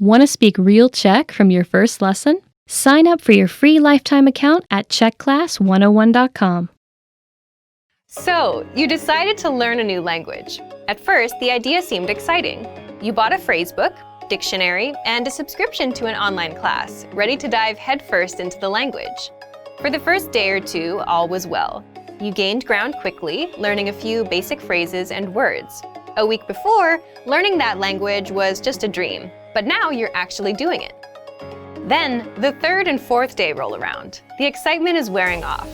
Want to speak real Czech from your first lesson? Sign up for your free lifetime account at czechclass101.com. So, you decided to learn a new language. At first, the idea seemed exciting. You bought a phrasebook, dictionary, and a subscription to an online class, ready to dive headfirst into the language. For the first day or two, all was well. You gained ground quickly, learning a few basic phrases and words. A week before, learning that language was just a dream, but now you're actually doing it. Then, the third and fourth day roll around. The excitement is wearing off.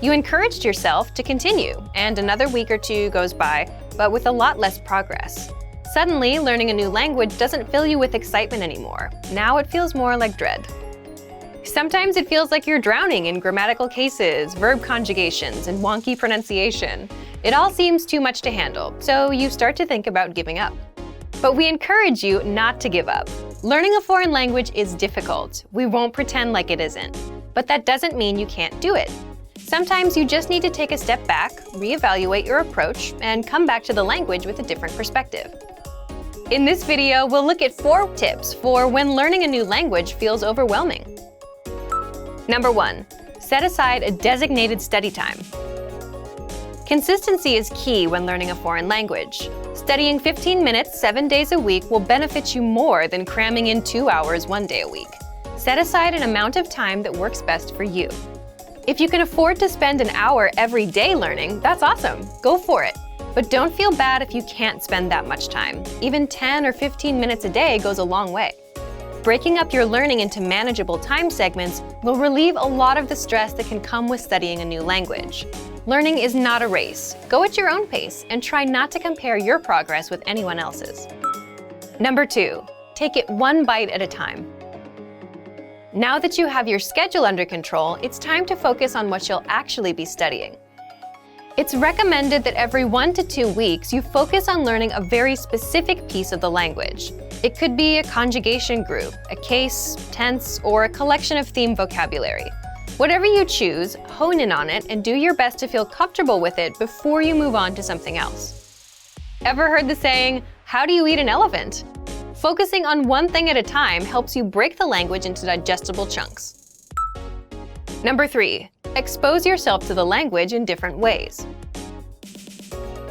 You encouraged yourself to continue, and another week or two goes by, but with a lot less progress. Suddenly, learning a new language doesn't fill you with excitement anymore. Now it feels more like dread. Sometimes it feels like you're drowning in grammatical cases, verb conjugations, and wonky pronunciation. It all seems too much to handle, so you start to think about giving up. But we encourage you not to give up. Learning a foreign language is difficult. We won't pretend like it isn't. But that doesn't mean you can't do it. Sometimes you just need to take a step back, reevaluate your approach, and come back to the language with a different perspective. In this video, we'll look at 4 tips for when learning a new language feels overwhelming. Number 1. Set aside a designated study time. Consistency is key when learning a foreign language. Studying 15 minutes 7 days a week will benefit you more than cramming in 2 hours 1 day a week. Set aside an amount of time that works best for you. If you can afford to spend an hour every day learning, that's awesome. Go for it. But don't feel bad if you can't spend that much time. Even 10 or 15 minutes a day goes a long way. Breaking up your learning into manageable time segments will relieve a lot of the stress that can come with studying a new language. Learning is not a race. Go at your own pace and try not to compare your progress with anyone else's. Number 2, take it one bite at a time. Now that you have your schedule under control, it's time to focus on what you'll actually be studying. It's recommended that every 1 to 2 weeks you focus on learning a very specific piece of the language. It could be a conjugation group, a case, tense, or a collection of theme vocabulary. Whatever you choose, hone in on it and do your best to feel comfortable with it before you move on to something else. Ever heard the saying, "How do you eat an elephant?" Focusing on one thing at a time helps you break the language into digestible chunks. Number 3, expose yourself to the language in different ways.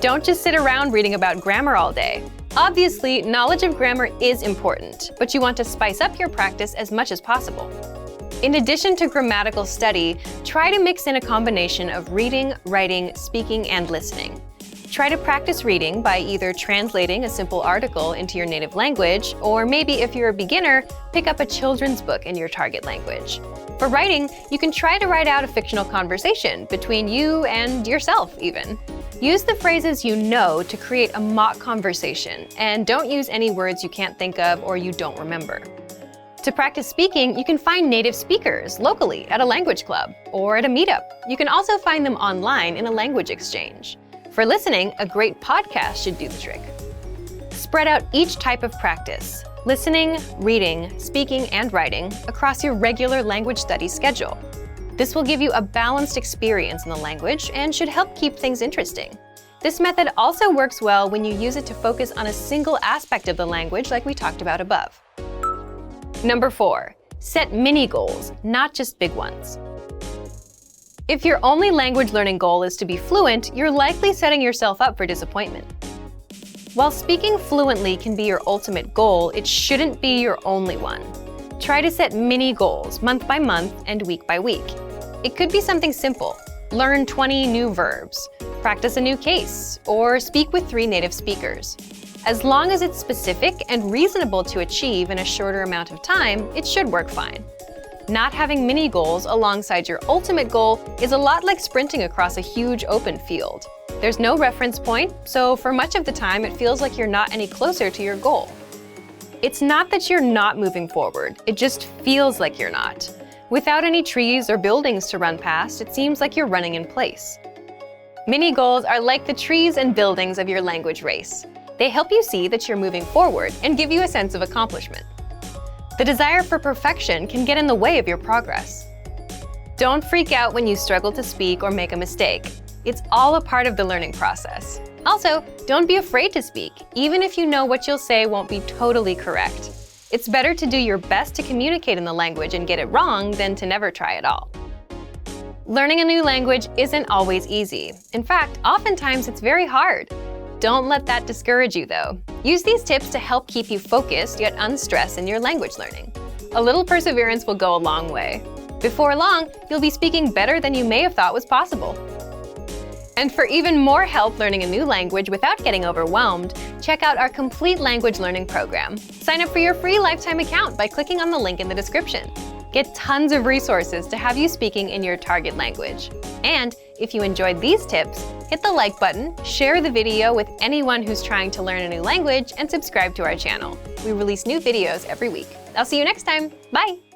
Don't just sit around reading about grammar all day. Obviously, knowledge of grammar is important, but you want to spice up your practice as much as possible. In addition to grammatical study, try to mix in a combination of reading, writing, speaking, and listening. Try to practice reading by either translating a simple article into your native language, or maybe if you're a beginner, pick up a children's book in your target language. For writing, you can try to write out a fictional conversation between you and yourself even. Use the phrases you know to create a mock conversation, and don't use any words you can't think of or you don't remember. To practice speaking, you can find native speakers locally at a language club or at a meetup. You can also find them online in a language exchange. For listening, a great podcast should do the trick. Spread out each type of practice, listening, reading, speaking, and writing, across your regular language study schedule. This will give you a balanced experience in the language and should help keep things interesting. This method also works well when you use it to focus on a single aspect of the language like we talked about above. Number 4, set mini goals, not just big ones. If your only language learning goal is to be fluent, you're likely setting yourself up for disappointment. While speaking fluently can be your ultimate goal, it shouldn't be your only one. Try to set mini goals, month by month and week by week. It could be something simple. Learn 20 new verbs, practice a new case, or speak with 3 native speakers. As long as it's specific and reasonable to achieve in a shorter amount of time, it should work fine. Not having mini goals alongside your ultimate goal is a lot like sprinting across a huge open field. There's no reference point, so for much of the time it feels like you're not any closer to your goal. It's not that you're not moving forward, it just feels like you're not. Without any trees or buildings to run past, it seems like you're running in place. Mini goals are like the trees and buildings of your language race. They help you see that you're moving forward and give you a sense of accomplishment. The desire for perfection can get in the way of your progress. Don't freak out when you struggle to speak or make a mistake. It's all a part of the learning process. Also, don't be afraid to speak, even if you know what you'll say won't be totally correct. It's better to do your best to communicate in the language and get it wrong than to never try at all. Learning a new language isn't always easy. In fact, oftentimes it's very hard. Don't let that discourage you, though. Use these tips to help keep you focused yet unstressed in your language learning. A little perseverance will go a long way. Before long, you'll be speaking better than you may have thought was possible. And for even more help learning a new language without getting overwhelmed, check out our complete language learning program. Sign up for your free lifetime account by clicking on the link in the description. Get tons of resources to have you speaking in your target language. And if you enjoyed these tips, hit the like button, share the video with anyone who's trying to learn a new language, and subscribe to our channel. We release new videos every week. I'll see you next time. Bye!